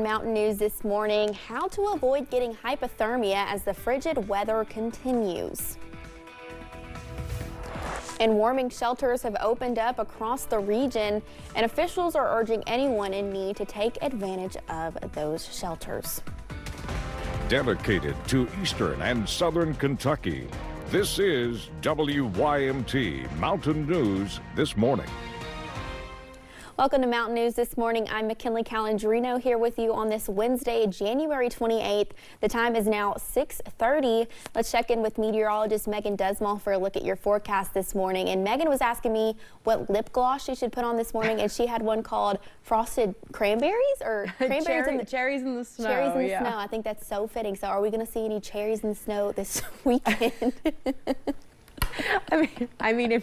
Mountain News this morning, how to avoid getting hypothermia as the frigid weather continues. And warming shelters have opened up across the region, and officials are urging anyone in need to take advantage of those shelters. Dedicated to Eastern and Southern Kentucky, this is WYMT Mountain News This Morning. Welcome to Mountain News This Morning. I'm McKinley Calandrino here with you on this Wednesday, January 28th. The time is now 6:30. Let's check in with meteorologist Megan Desmall for a look at your forecast this morning. And Megan was asking me what lip gloss she should put on this morning, and she had one called Frosted Cranberries or Cranberries Cherries in the Snow. Cherries in the snow. I think that's so fitting. So are we going to see any cherries in the snow this weekend? I mean,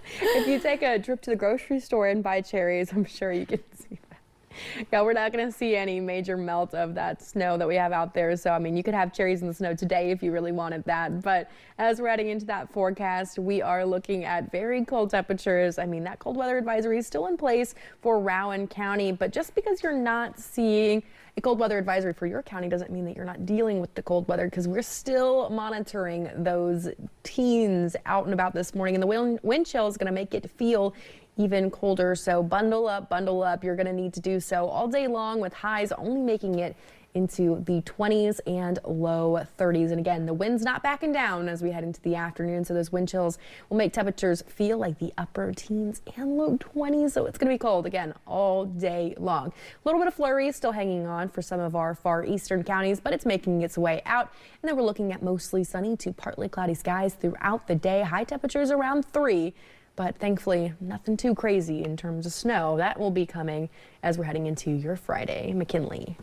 if you take a trip to the grocery store and buy cherries, I'm sure you can see that. Yeah, we're not going to see any major melt of that snow that we have out there. So, I mean, you could have cherries in the snow today if you really wanted that. But as we're heading into that forecast, we are looking at very cold temperatures. I mean, that cold weather advisory is still in place for Rowan County. But just because you're not seeing a cold weather advisory for your county doesn't mean that you're not dealing with the cold weather, because we're still monitoring those teens out and about this morning, and the wind chill is going to make it feel even colder. So bundle up, bundle up. You're going to need to do so all day long, with highs only making it into the 20s and low 30s. And again, the wind's not backing down as we head into the afternoon, so those wind chills will make temperatures feel like the upper teens and low 20s. So it's going to be cold again all day long. A little bit of flurry still hanging on for some of our far eastern counties, but it's making its way out. And then we're looking at mostly sunny to partly cloudy skies throughout the day. High temperatures around 3. But thankfully, nothing too crazy in terms of snow. That will be coming as we're heading into your Friday. McKinley.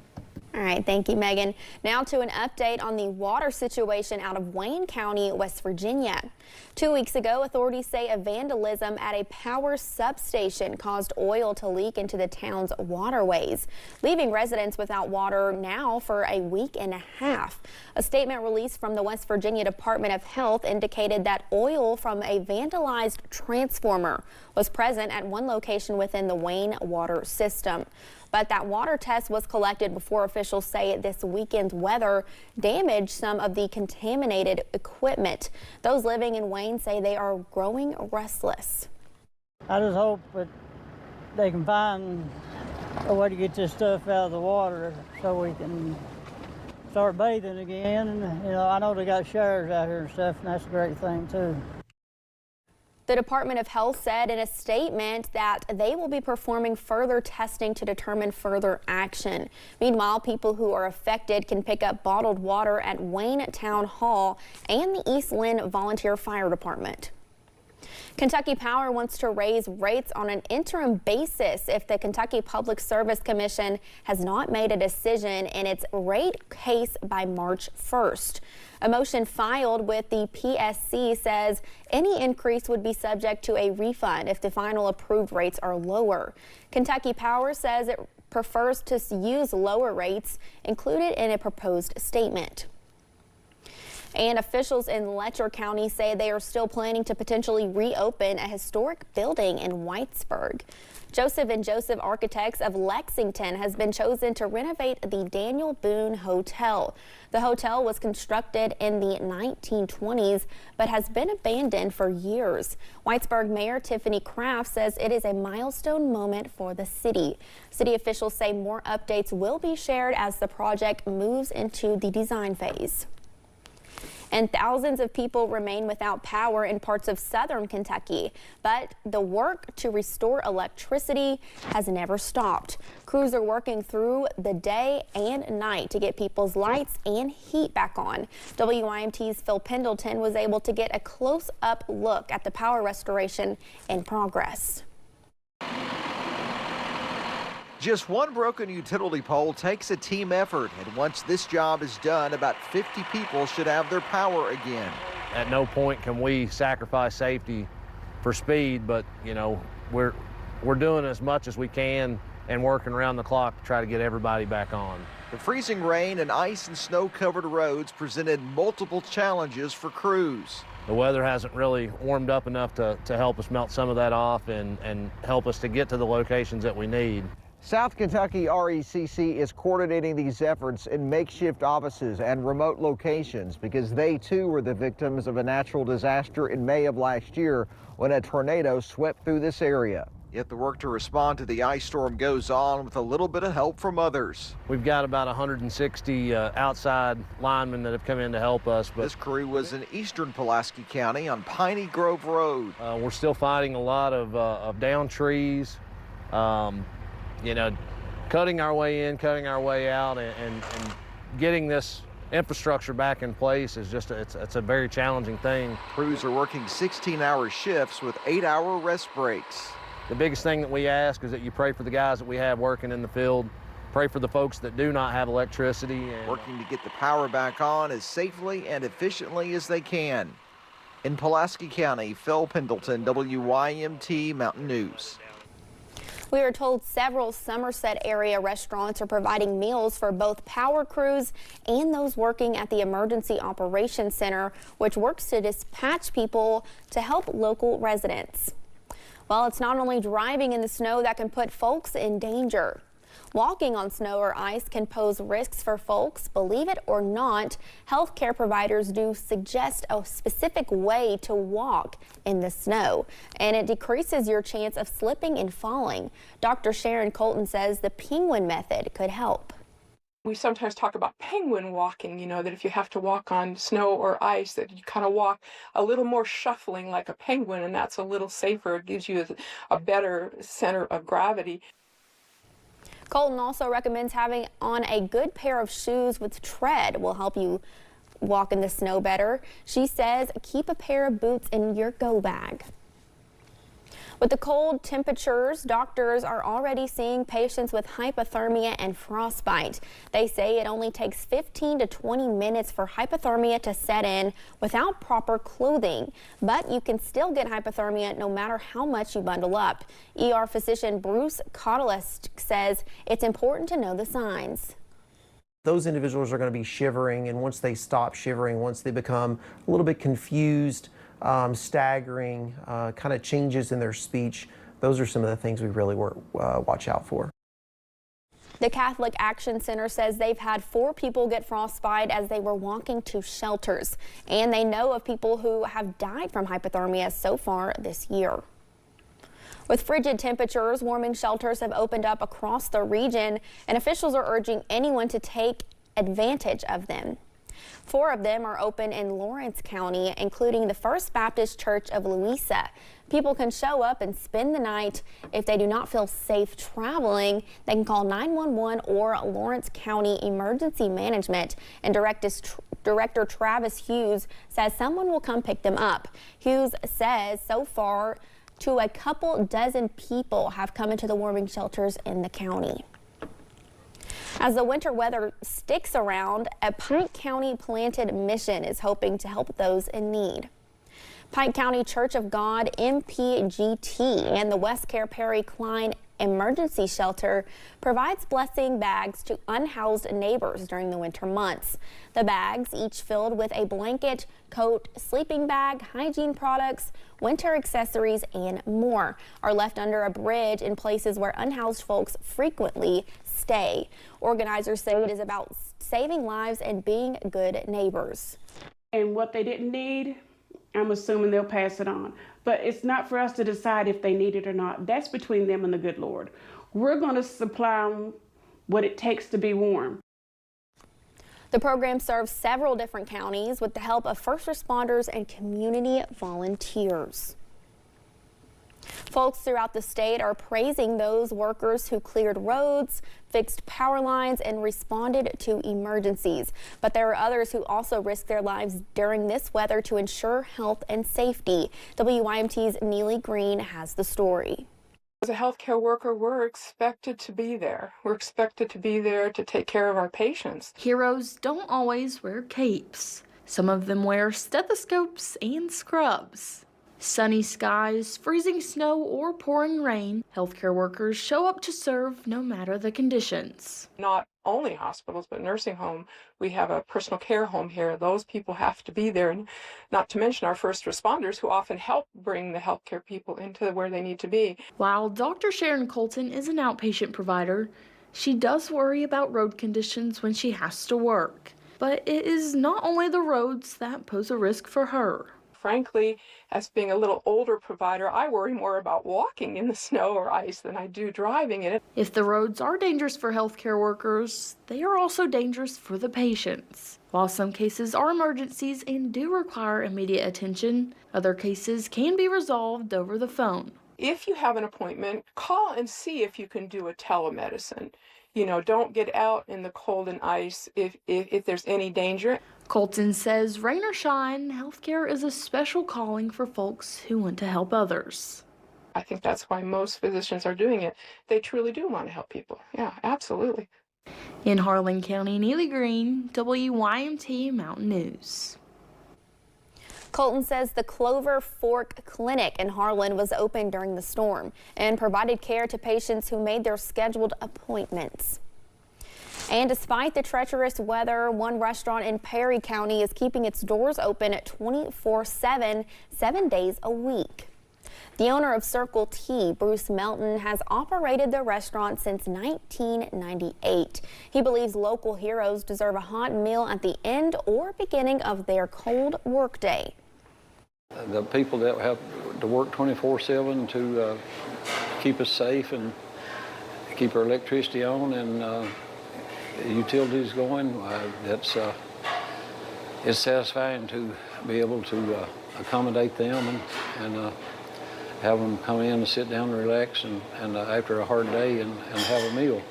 All right, thank you, Megan. Now to an update on the water situation out of Wayne County, West Virginia. 2 weeks ago, authorities say a vandalism at a power substation caused oil to leak into the town's waterways, leaving residents without water now for a week and a half. A statement released from the West Virginia Department of Health indicated that oil from a vandalized transformer was present at one location within the Wayne water system. But that water test was collected before officials say this weekend's weather damaged some of the contaminated equipment. Those living in Wayne say they are growing restless. I just hope that they can find a way to get this stuff out of the water so we can start bathing again. And, you know, I know they got showers out here and stuff, and that's a great thing too. The Department of Health said in a statement that they will be performing further testing to determine further action. Meanwhile, people who are affected can pick up bottled water at Wayne Town Hall and the East Lynn Volunteer Fire Department. Kentucky Power wants to raise rates on an interim basis if the Kentucky Public Service Commission has not made a decision in its rate case by March 1st. A motion filed with the PSC says any increase would be subject to a refund if the final approved rates are lower. Kentucky Power says it prefers to use lower rates included in a proposed statement. And officials in Letcher County say they are still planning to potentially reopen a historic building in Whitesburg. Joseph & Joseph Architects of Lexington has been chosen to renovate the Daniel Boone Hotel. The hotel was constructed in the 1920s but has been abandoned for years. Whitesburg Mayor Tiffany Kraft says it is a milestone moment for the city. City officials say more updates will be shared as the project moves into the design phase. And thousands of people remain without power in parts of southern Kentucky, but the work to restore electricity has never stopped. Crews are working through the day and night to get people's lights and heat back on. WYMT's Phil Pendleton was able to get a close-up look at the power restoration in progress. Just one broken utility pole takes a team effort, and once this job is done, about 50 people should have their power again. At no point can we sacrifice safety for speed, but you know, we're doing as much as we can and working around the clock to try to get everybody back on. The freezing rain and ice and snow-covered roads presented multiple challenges for crews. The weather hasn't really warmed up enough to help us melt some of that off and help us to get to the locations that we need. South Kentucky RECC is coordinating these efforts in makeshift offices and remote locations because they too were the victims of a natural disaster in May of last year when a tornado swept through this area. Yet the work to respond to the ice storm goes on with a little bit of help from others. We've got about 160 outside linemen that have come in to help us. But this crew was in eastern Pulaski County on Piney Grove Road. We're still finding a lot of downed trees. You know, cutting our way in, cutting our way out, and getting this infrastructure back in place is just, it's a very challenging thing. Crews are working 16-hour shifts with 8-hour rest breaks. The biggest thing that we ask is that you pray for the guys that we have working in the field, pray for the folks that do not have electricity. And working to get the power back on as safely and efficiently as they can. In Pulaski County, Phil Pendleton, WYMT Mountain News. We are told several Somerset area restaurants are providing meals for both power crews and those working at the Emergency Operations Center, which works to dispatch people to help local residents. Well, it's not only driving in the snow that can put folks in danger. Walking on snow or ice can pose risks for folks. Believe it or not, healthcare providers do suggest a specific way to walk in the snow, and it decreases your chance of slipping and falling. Dr. Sharon Colton says the penguin method could help. We sometimes talk about penguin walking, you know, that if you have to walk on snow or ice, that you kind of walk a little more shuffling like a penguin, and that's a little safer. It gives you a better center of gravity. Colton also recommends having on a good pair of shoes with tread will help you walk in the snow better. She says keep a pair of boots in your go bag. With the cold temperatures, doctors are already seeing patients with hypothermia and frostbite. They say it only takes 15 to 20 minutes for hypothermia to set in without proper clothing. But you can still get hypothermia no matter how much you bundle up. ER physician Bruce Cautelist says it's important to know the signs. Those individuals are going to be shivering, and once they stop shivering, once they become a little bit confused, staggering, kind of changes in their speech, those are some of the things we really watch out for. The Catholic Action Center says they've had 4 people get frostbite as they were walking to shelters, and they know of people who have died from hypothermia so far this year. With frigid temperatures, warming shelters have opened up across the region, and officials are urging anyone to take advantage of them. 4 of them are open in Lawrence County, including the First Baptist Church of Louisa. People can show up and spend the night. If they do not feel safe traveling, they can call 911 or Lawrence County Emergency Management, and Director Travis Hughes says someone will come pick them up. Hughes says so far to a couple dozen people have come into the warming shelters in the county. As the winter weather sticks around, a Pike County planted mission is hoping to help those in need. Pike County Church of God, MPGT, and the West Care Perry Klein Emergency Shelter provides blessing bags to unhoused neighbors during the winter months. The bags, each filled with a blanket, coat, sleeping bag, hygiene products, winter accessories, and more, are left under a bridge in places where unhoused folks frequently stay. Organizers say it is about saving lives and being good neighbors. And what they didn't need, I'm assuming they'll pass it on. But it's not for us to decide if they need it or not. That's between them and the good Lord. We're going to supply them what it takes to be warm. The program serves several different counties with the help of first responders and community volunteers. Folks throughout the state are praising those workers who cleared roads, fixed power lines, and responded to emergencies. But there are others who also risk their lives during this weather to ensure health and safety. WYMT's Neely Green has the story. As a healthcare worker, we're expected to be there. We're expected to be there to take care of our patients. Heroes don't always wear capes. Some of them wear stethoscopes and scrubs. Sunny skies, freezing snow, or pouring rain, healthcare workers show up to serve no matter the conditions. Not only hospitals, but nursing home. We have a personal care home here. Those people have to be there, and not to mention our first responders who often help bring the healthcare people into where they need to be. While Dr. Sharon Colton is an outpatient provider, she does worry about road conditions when she has to work. But it is not only the roads that pose a risk for her. Frankly, as being a little older provider, I worry more about walking in the snow or ice than I do driving in it. If the roads are dangerous for healthcare workers, they are also dangerous for the patients. While some cases are emergencies and do require immediate attention, other cases can be resolved over the phone. If you have an appointment, call and see if you can do a telemedicine. You know, don't get out in the cold and ice if there's any danger. Colton says rain or shine, healthcare is a special calling for folks who want to help others. I think that's why most physicians are doing it. They truly do want to help people. Yeah, absolutely. In Harlan County, Neely Green, WYMT Mountain News. Colton says the Clover Fork Clinic in Harlan was open during the storm and provided care to patients who made their scheduled appointments. And despite the treacherous weather, one restaurant in Perry County is keeping its doors open 24/7, 7 days a week. The owner of Circle T, Bruce Melton, has operated the restaurant since 1998. He believes local heroes deserve a hot meal at the end or beginning of their cold workday. The people that have to work 24/7 to keep us safe and keep our electricity on and utilities going, it's satisfying to be able to accommodate them and have them come in and sit down and relax and after a hard day and have a meal.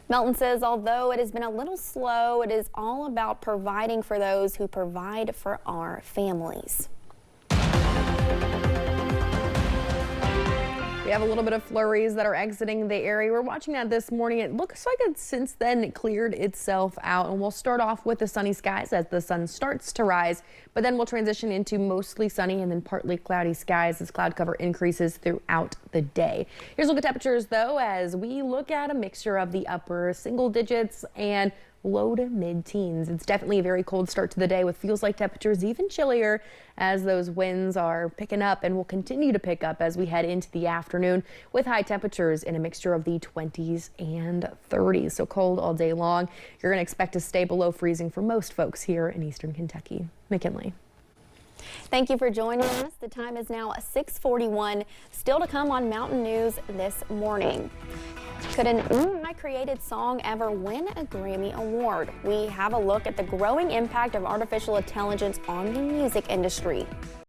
Melton says although it has been a little slow, it is all about providing for those who provide for our families. We have a little bit of flurries that are exiting the area. We're watching that this morning. It looks like it's since then cleared itself out, and we'll start off with the sunny skies as the sun starts to rise, but then we'll transition into mostly sunny and then partly cloudy skies as cloud cover increases throughout the day. Here's a look at temperatures though, as we look at a mixture of the upper single digits and low to mid-teens. It's definitely a very cold start to the day with feels like temperatures even chillier as those winds are picking up and will continue to pick up as we head into the afternoon with high temperatures in a mixture of the 20s and 30s. So cold all day long. You're going to expect to stay below freezing for most folks here in eastern Kentucky. McKinley. Thank you for joining us. The time is now 6:41. Still to come on Mountain News this morning. Could an AI-created song ever win a Grammy Award? We have a look at the growing impact of artificial intelligence on the music industry.